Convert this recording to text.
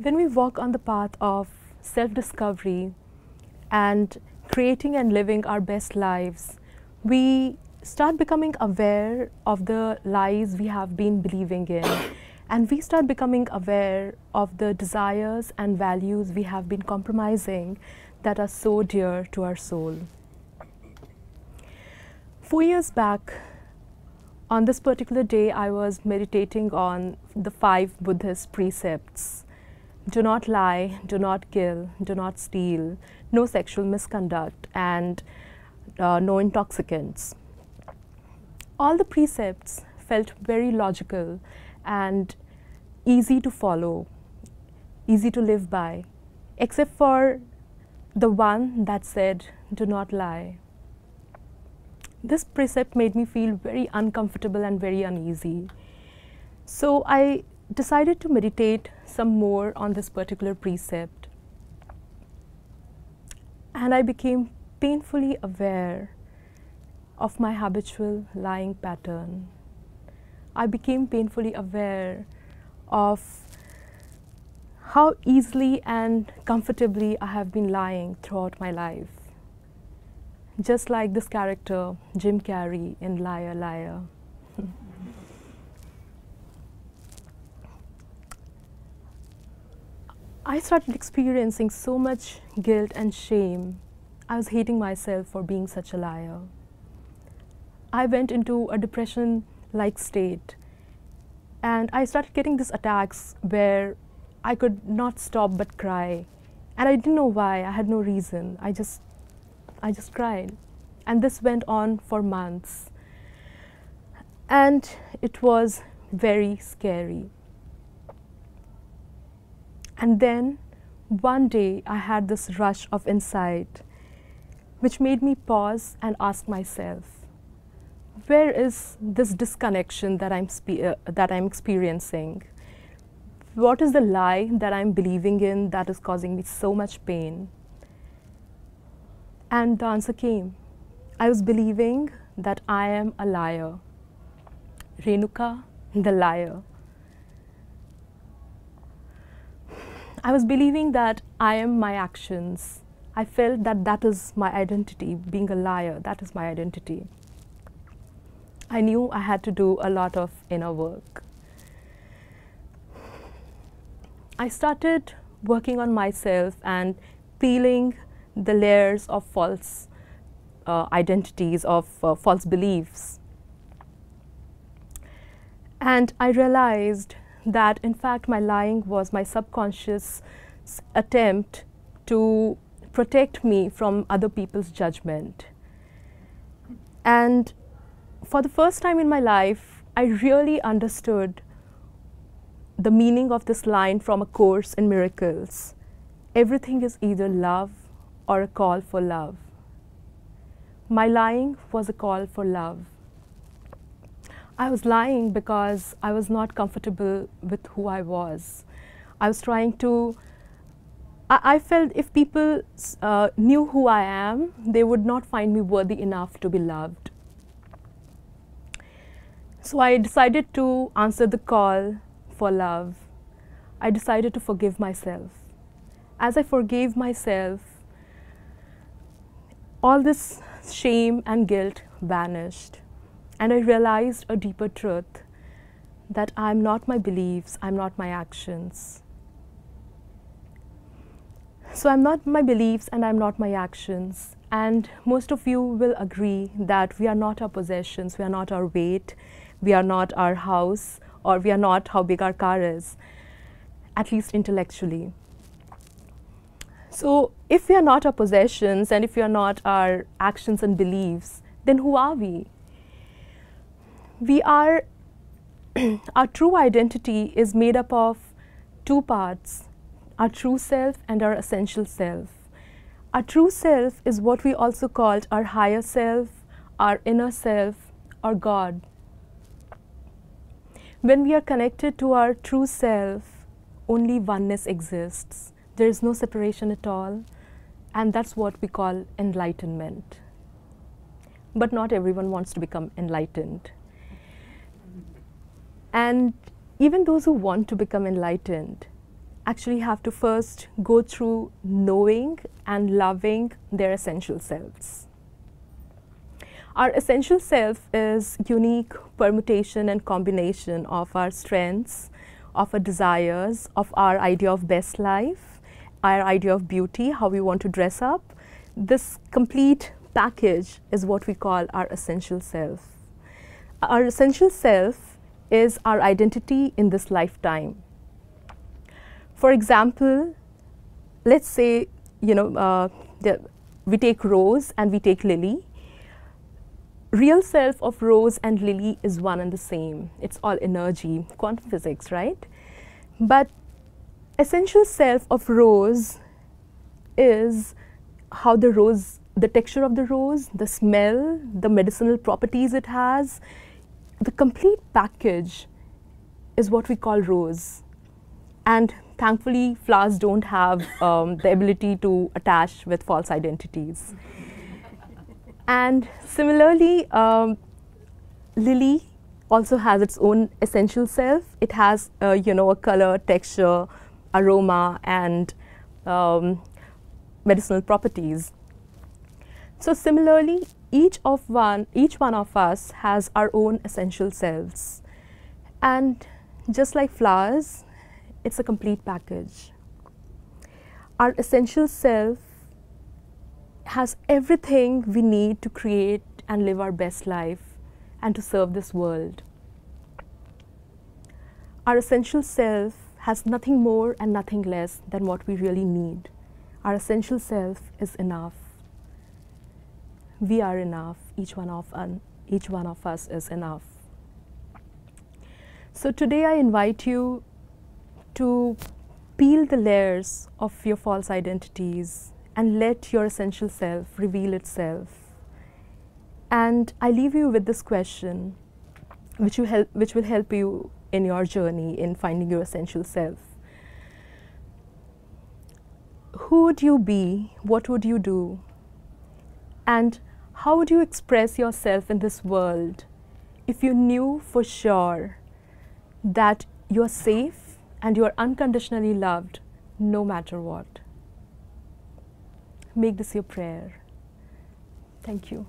When we walk on the path of self-discovery and creating and living our best lives, we start becoming aware of the lies we have been believing in, and we start becoming aware of the desires and values we have been compromising that are so dear to our soul. 4 years back, on this particular day, I was meditating on the 5 Buddhist precepts. Do not lie, do not kill, do not steal, no sexual misconduct, and no intoxicants. All the precepts felt very logical and easy to follow, easy to live by, except for the one that said, do not lie. This precept made me feel very uncomfortable and very uneasy. So I decided to meditate some more on this particular precept. And I became painfully aware of my habitual lying pattern. I became painfully aware of how easily and comfortably I have been lying throughout my life. Just like this character, Jim Carrey in Liar, Liar. I started experiencing so much guilt and shame. I was hating myself for being such a liar. I went into a depression-like state, and I started getting these attacks where I could not stop but cry. And I didn't know why, I had no reason. I just cried. And this went on for months. And it was very scary. And then one day I had this rush of insight which made me pause and ask myself, where is this disconnection that I'm experiencing? What is the lie that I'm believing in that is causing me so much pain? And the answer came. I was believing that I am a liar. Renuka, the liar. I was believing that I am my actions. I felt that that is my identity, being a liar, that is my identity. I knew I had to do a lot of inner work. I started working on myself and peeling the layers of false identities, of false beliefs. And I realized that in fact my lying was my subconscious attempt to protect me from other people's judgment. And for the first time in my life, I really understood the meaning of this line from A Course in Miracles. Everything is either love or a call for love. My lying was a call for love. I was lying because I was not comfortable with who I was. I was trying to, I felt if people knew who I am, they would not find me worthy enough to be loved. So I decided to answer the call for love. I decided to forgive myself. As I forgave myself, all this shame and guilt vanished. And I realized a deeper truth, that I'm not my beliefs, I'm not my actions. So I'm not my beliefs and I'm not my actions. And most of you will agree that we are not our possessions, we are not our weight, we are not our house, or we are not how big our car is, at least intellectually. So if we are not our possessions and if we are not our actions and beliefs, then who are we? We are, our true identity is made up of 2 parts, our true self and our essential self. Our true self is what we also called our higher self, our inner self, or God. When we are connected to our true self, only oneness exists. There is no separation at all, and that's what we call enlightenment. But not everyone wants to become enlightened. And even those who want to become enlightened actually have to first go through knowing and loving their essential selves. Our essential self is unique permutation and combination of our strengths, of our desires, of our idea of best life, our idea of beauty, how we want to dress up. This complete package is what we call our essential self. Our essential self is our identity in this lifetime. For example, let's say, we take Rose and we take Lily. Real self of Rose and Lily is one and the same. It's all energy, quantum physics, right? But essential self of Rose is how the texture of the rose, the smell, the medicinal properties it has. The complete package is what we call Rose. And thankfully, flowers don't have the ability to attach with false identities. And similarly, Lily also has its own essential self. It has, a color, texture, aroma, and medicinal properties. So similarly, each one of us has our own essential selves. And just like flowers, it's a complete package. Our essential self has everything we need to create and live our best life and to serve this world. Our essential self has nothing more and nothing less than what we really need. Our essential self is enough. We are enough. Each one of us is enough. So today I invite you to peel the layers of your false identities and let your essential self reveal itself. And I leave you with this question, which will help you in your journey in finding your essential self. Who would you be? What would you do? And how would you express yourself in this world if you knew for sure that you're safe and you're unconditionally loved no matter what? Make this your prayer. Thank you.